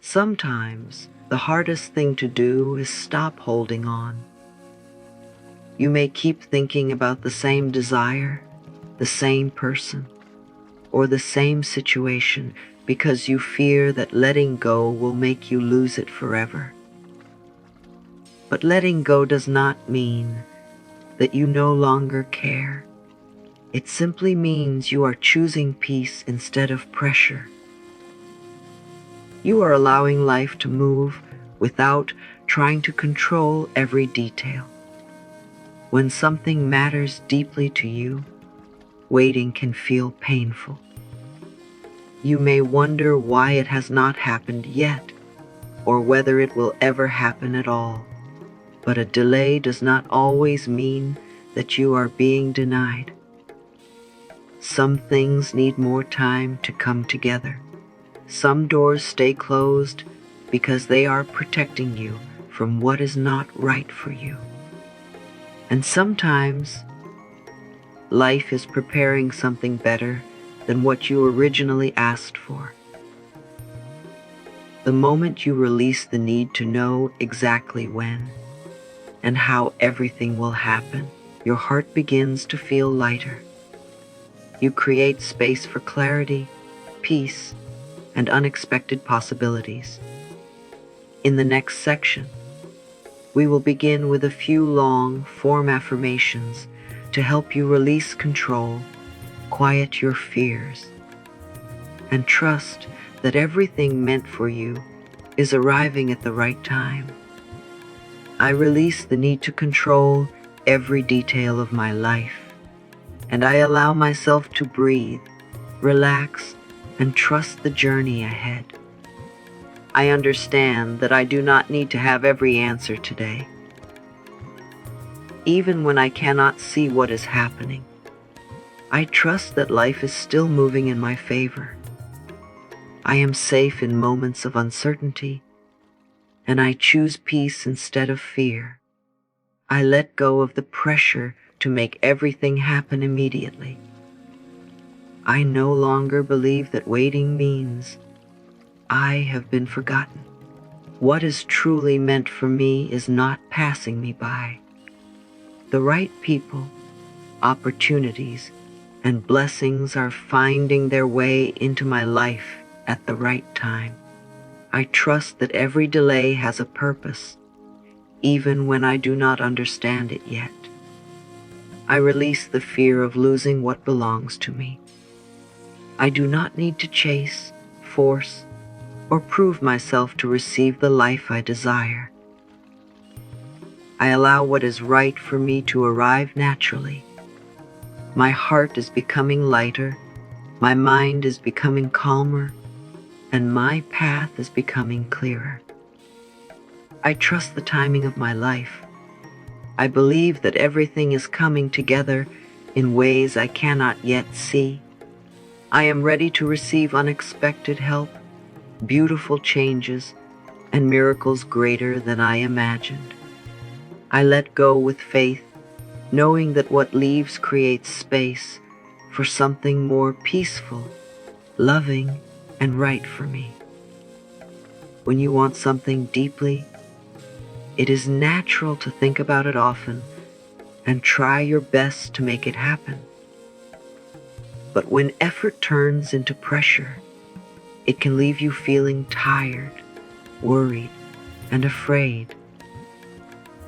Sometimes the hardest thing to do is stop holding on. You may keep thinking about the same desire, the same person, or the same situation because you fear that letting go will make you lose it forever. But letting go does not mean that you no longer care. It simply means you are choosing peace instead of pressure. You are allowing life to move without trying to control every detail. When something matters deeply to you, waiting can feel painful. You may wonder why it has not happened yet, or whether it will ever happen at all. But a delay does not always mean that you are being denied. Some things need more time to come together. Some doors stay closed because they are protecting you from what is not right for you. And sometimes life is preparing something better than what you originally asked for. The moment you release the need to know exactly when and how everything will happen, your heart begins to feel lighter. You create space for clarity, peace, and unexpected possibilities. In the next section, we will begin with a few long-form affirmations to help you release control, quiet your fears, and trust that everything meant for you is arriving at the right time. I release the need to control every detail of my life, and I allow myself to breathe, relax, and trust the journey ahead. I understand that I do not need to have every answer today. Even when I cannot see what is happening, I trust that life is still moving in my favor. I am safe in moments of uncertainty, and I choose peace instead of fear. I let go of the pressure to make everything happen immediately. I no longer believe that waiting means I have been forgotten. What is truly meant for me is not passing me by. The right people, opportunities, and blessings are finding their way into my life at the right time. I trust that every delay has a purpose, even when I do not understand it yet. I release the fear of losing what belongs to me. I do not need to chase, force, or prove myself to receive the life I desire. I allow what is right for me to arrive naturally. My heart is becoming lighter, my mind is becoming calmer, and my path is becoming clearer. I trust the timing of my life. I believe that everything is coming together in ways I cannot yet see. I am ready to receive unexpected help, beautiful changes, and miracles greater than I imagined. I let go with faith, knowing that what leaves creates space for something more peaceful, loving, and right for me. When you want something deeply, it is natural to think about it often and try your best to make it happen. But when effort turns into pressure, it can leave you feeling tired, worried, and afraid.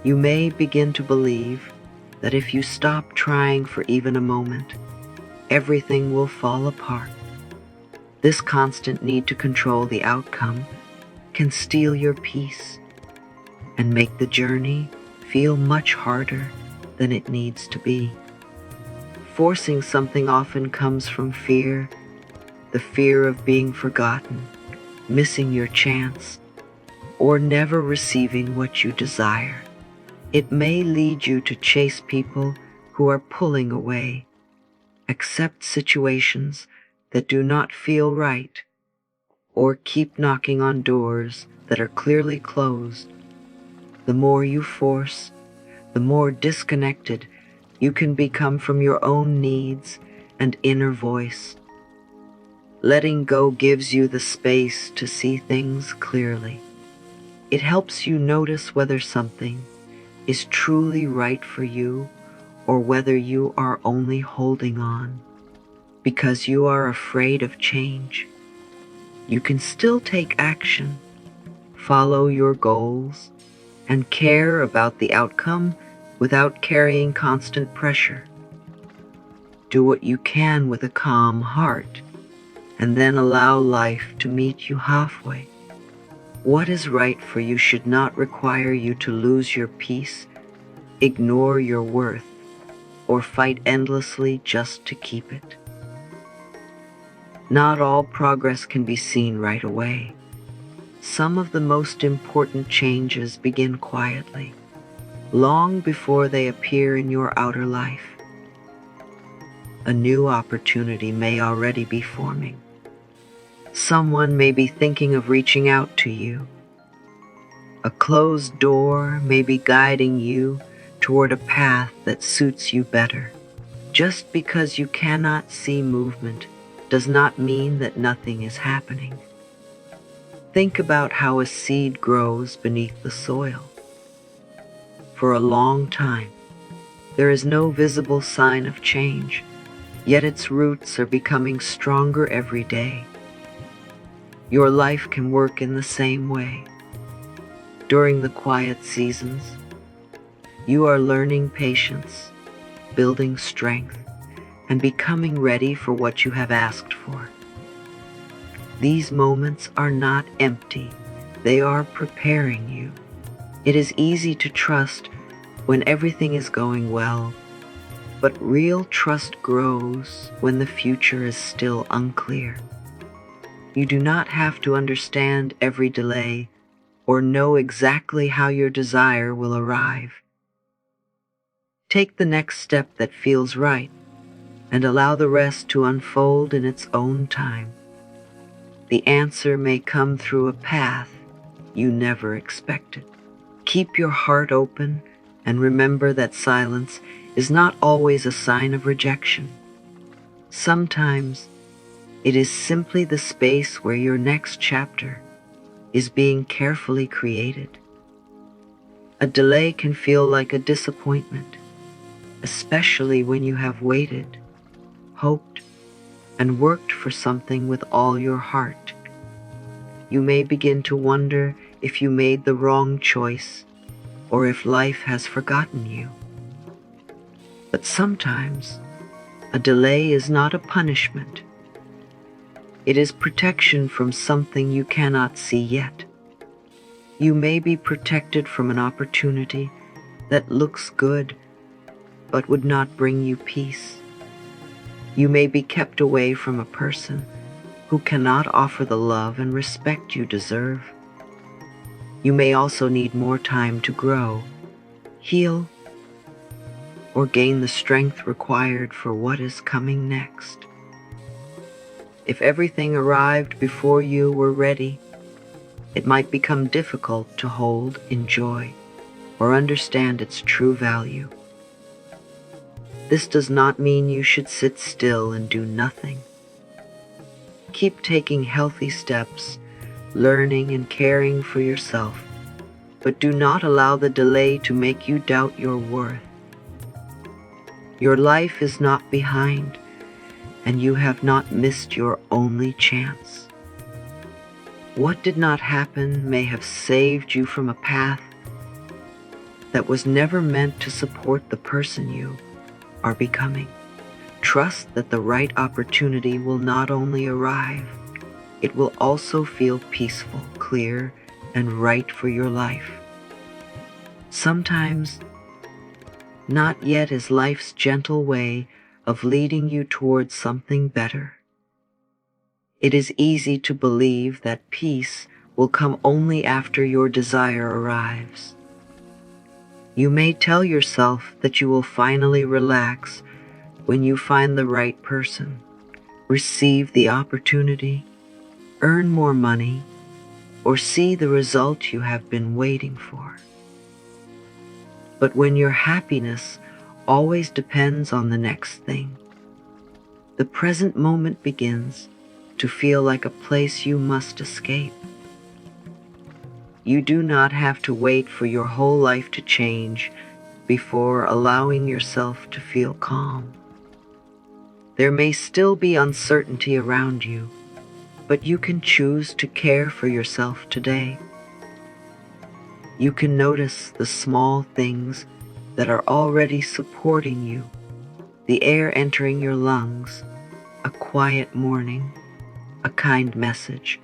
You may begin to believe that if you stop trying for even a moment, everything will fall apart. This constant need to control the outcome can steal your peace and make the journey feel much harder than it needs to be. Forcing something often comes from fear, the fear of being forgotten, missing your chance, or never receiving what you desire. It may lead you to chase people who are pulling away, accept situations that do not feel right, or keep knocking on doors that are clearly closed. The more you force, the more disconnected you can become from your own needs and inner voice. Letting go gives you the space to see things clearly. It helps you notice whether something is truly right for you or whether you are only holding on because you are afraid of change. You can still take action, follow your goals, and care about the outcome without carrying constant pressure. Do what you can with a calm heart, and then allow life to meet you halfway. What is right for you should not require you to lose your peace, ignore your worth, or fight endlessly just to keep it. Not all progress can be seen right away. Some of the most important changes begin quietly, long before they appear in your outer life. A new opportunity may already be forming. Someone may be thinking of reaching out to you. A closed door may be guiding you toward a path that suits you better. Just because you cannot see movement does not mean that nothing is happening. Think about how a seed grows beneath the soil. For a long time, there is no visible sign of change, yet its roots are becoming stronger every day. Your life can work in the same way. During the quiet seasons, you are learning patience, building strength, and becoming ready for what you have asked for. These moments are not empty, they are preparing you. It is easy to trust when everything is going well, but real trust grows when the future is still unclear. You do not have to understand every delay or know exactly how your desire will arrive. Take the next step that feels right and allow the rest to unfold in its own time. The answer may come through a path you never expected. Keep your heart open and remember that silence is not always a sign of rejection. Sometimes it is simply the space where your next chapter is being carefully created. A delay can feel like a disappointment, especially when you have waited, hoped, and worked for something with all your heart. You may begin to wonder if you made the wrong choice or if life has forgotten you. But sometimes a delay is not a punishment. It is protection from something you cannot see yet. You may be protected from an opportunity that looks good but would not bring you peace. You may be kept away from a person who cannot offer the love and respect you deserve. You may also need more time to grow, heal, or gain the strength required for what is coming next. If everything arrived before you were ready, it might become difficult to hold, enjoy, or understand its true value. This does not mean you should sit still and do nothing. Keep taking healthy steps, learning and caring for yourself, but do not allow the delay to make you doubt your worth. Your life is not behind, and you have not missed your only chance. What did not happen may have saved you from a path that was never meant to support the person you are becoming. Trust that the right opportunity will not only arrive, it will also feel peaceful, clear, and right for your life. Sometimes, not yet is life's gentle way of leading you towards something better. It is easy to believe that peace will come only after your desire arrives. You may tell yourself that you will finally relax when you find the right person, receive the opportunity, earn more money, or see the result you have been waiting for. But when your happiness always depends on the next thing, the present moment begins to feel like a place you must escape. You do not have to wait for your whole life to change before allowing yourself to feel calm. There may still be uncertainty around you, but you can choose to care for yourself today. You can notice the small things that are already supporting you: the air entering your lungs, a quiet morning, a kind message,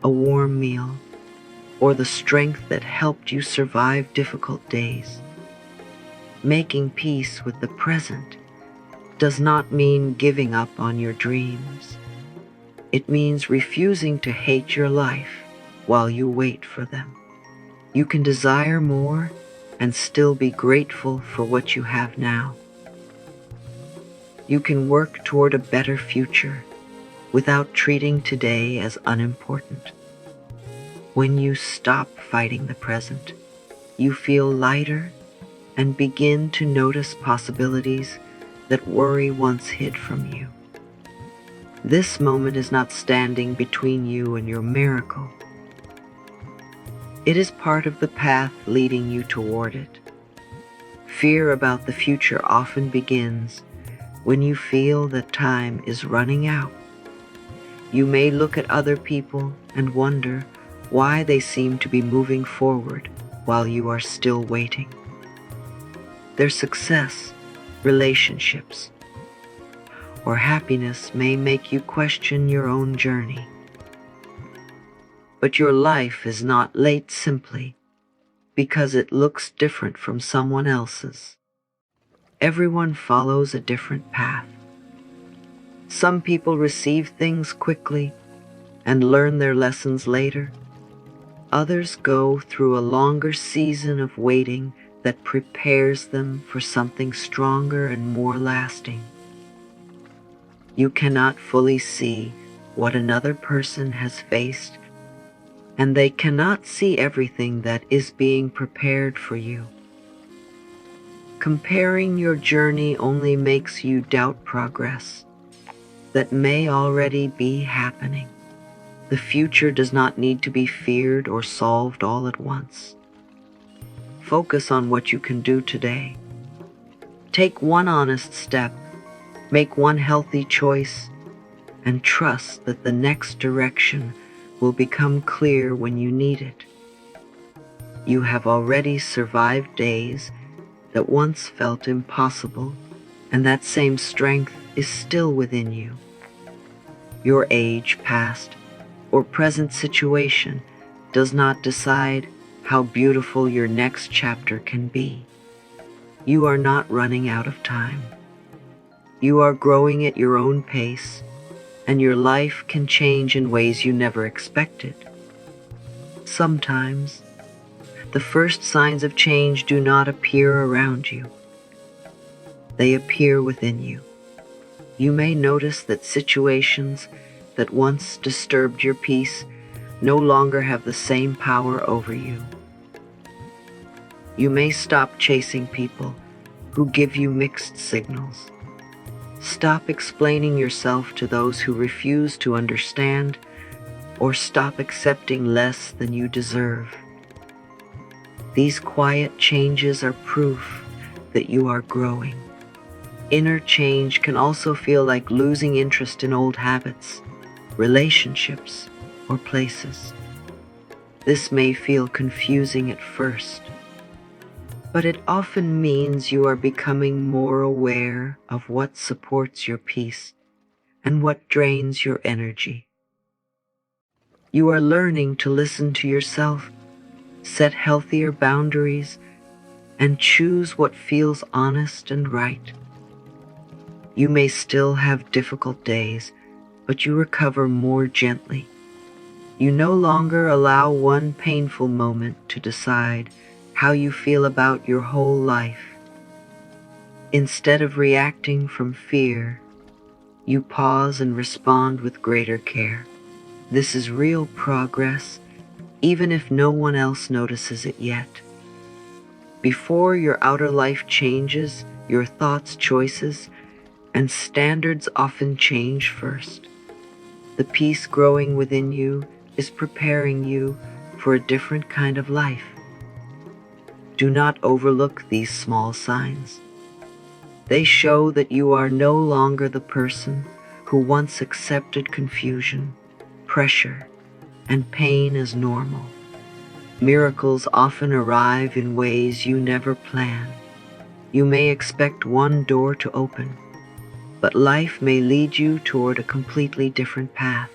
a warm meal, or the strength that helped you survive difficult days. Making peace with the present does not mean giving up on your dreams. It means refusing to hate your life while you wait for them. You can desire more and still be grateful for what you have now. You can work toward a better future without treating today as unimportant. When you stop fighting the present, you feel lighter and begin to notice possibilities that worry once hid from you. This moment is not standing between you and your miracle. It is part of the path leading you toward it. Fear about the future often begins when you feel that time is running out. You may look at other people and wonder why they seem to be moving forward while you are still waiting. Their success, relationships, or happiness may make you question your own journey. But your life is not late simply because it looks different from someone else's. Everyone follows a different path. Some people receive things quickly and learn their lessons later. Others go through a longer season of waiting that prepares them for something stronger and more lasting. You cannot fully see what another person has faced, and they cannot see everything that is being prepared for you. Comparing your journey only makes you doubt progress that may already be happening. The future does not need to be feared or solved all at once. Focus on what you can do today. Take one honest step, make one healthy choice, and trust that the next direction will become clear when you need it. You have already survived days that once felt impossible, and that same strength is still within you. Your age, past, or present situation does not decide how beautiful your next chapter can be. You are not running out of time. You are growing at your own pace, and your life can change in ways you never expected. Sometimes, the first signs of change do not appear around you. They appear within you. You may notice that situations that once disturbed your peace no longer have the same power over you. You may stop chasing people who give you mixed signals. Stop explaining yourself to those who refuse to understand, or stop accepting less than you deserve. These quiet changes are proof that you are growing. Inner change can also feel like losing interest in old habits, relationships, or places. This may feel confusing at first, but it often means you are becoming more aware of what supports your peace and what drains your energy. You are learning to listen to yourself, set healthier boundaries, and choose what feels honest and right. You may still have difficult days, but you recover more gently. You no longer allow one painful moment to decide how you feel about your whole life. Instead of reacting from fear, you pause and respond with greater care. This is real progress, even if no one else notices it yet. Before your outer life changes, your thoughts, choices, and standards often change first. The peace growing within you is preparing you for a different kind of life. Do not overlook these small signs. They show that you are no longer the person who once accepted confusion, pressure, and pain as normal. Miracles often arrive in ways you never plan. You may expect one door to open, but life may lead you toward a completely different path.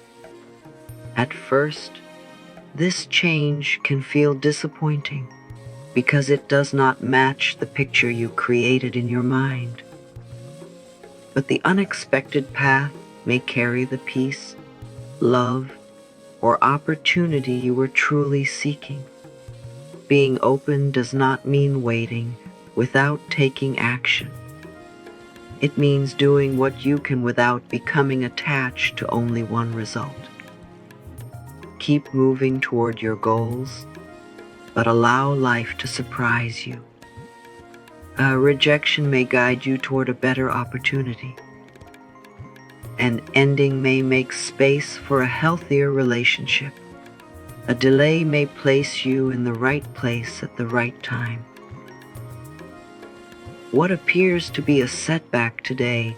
At first, this change can feel disappointing because it does not match the picture you created in your mind. But the unexpected path may carry the peace, love, or opportunity you were truly seeking. Being open does not mean waiting without taking action. It means doing what you can without becoming attached to only one result. Keep moving toward your goals, but allow life to surprise you. A rejection may guide you toward a better opportunity. An ending may make space for a healthier relationship. A delay may place you in the right place at the right time. What appears to be a setback today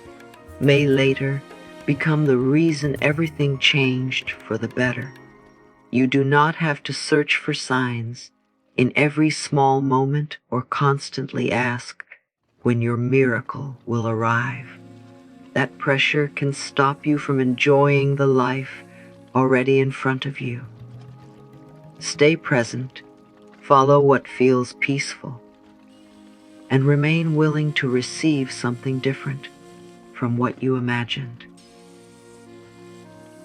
may later become the reason everything changed for the better. You do not have to search for signs in every small moment or constantly ask when your miracle will arrive. That pressure can stop you from enjoying the life already in front of you. Stay present, follow what feels peaceful, and remain willing to receive something different from what you imagined.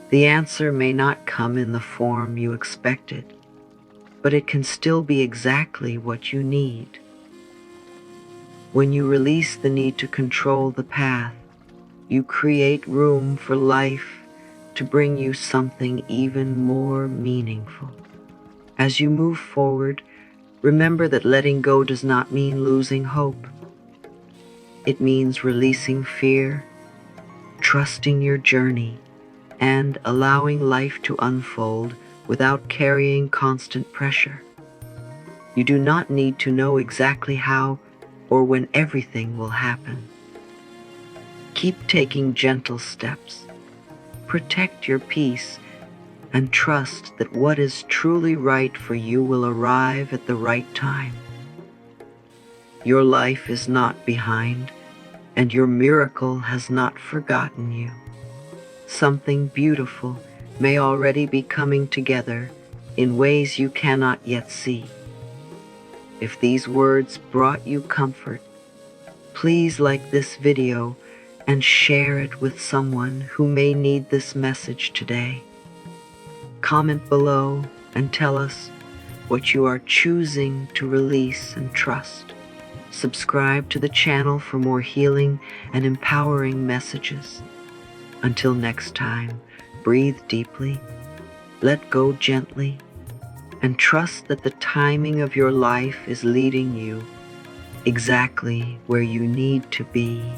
The answer may not come in the form you expected, but it can still be exactly what you need. When you release the need to control the path, you create room for life to bring you something even more meaningful. As you move forward, remember that letting go does not mean losing hope. It means releasing fear, trusting your journey, and allowing life to unfold without carrying constant pressure. You do not need to know exactly how or when everything will happen. Keep taking gentle steps. Protect your peace and trust that what is truly right for you will arrive at the right time. Your life is not behind, and your miracle has not forgotten you. Something beautiful may already be coming together in ways you cannot yet see. If these words brought you comfort, please like this video and share it with someone who may need this message today. Comment below and tell us what you are choosing to release and trust. Subscribe to the channel for more healing and empowering messages. Until next time, breathe deeply, let go gently, and trust that the timing of your life is leading you exactly where you need to be.